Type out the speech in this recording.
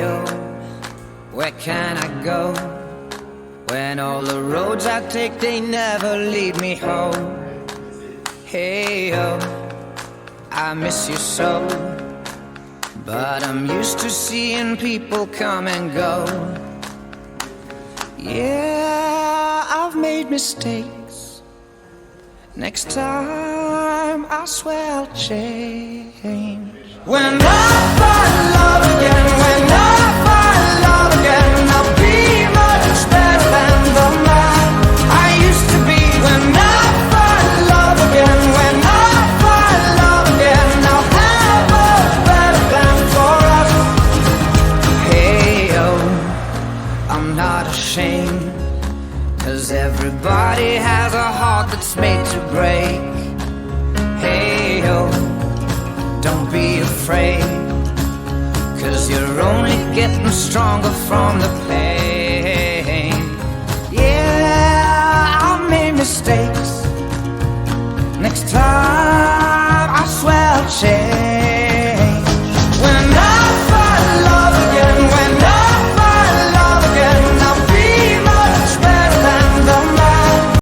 oh, where can I go? When all the roads I take, they never lead me home. Hey, oh, I miss you so, but I'm used to seeing people come and go. Yeah, I've made mistakes. Next time, I swear I'll change. When I find love again, when I find love again, I'll be much better than the man I used to be. When I find love again, when I find love again, I'll have a better plan for us. Hey, oh, I'm not ashamed, 'cause everybody has a heart that's made to break. Hey, oh, don't be afraid, 'cause you're only getting stronger from the pain. Yeah, I made mistakes.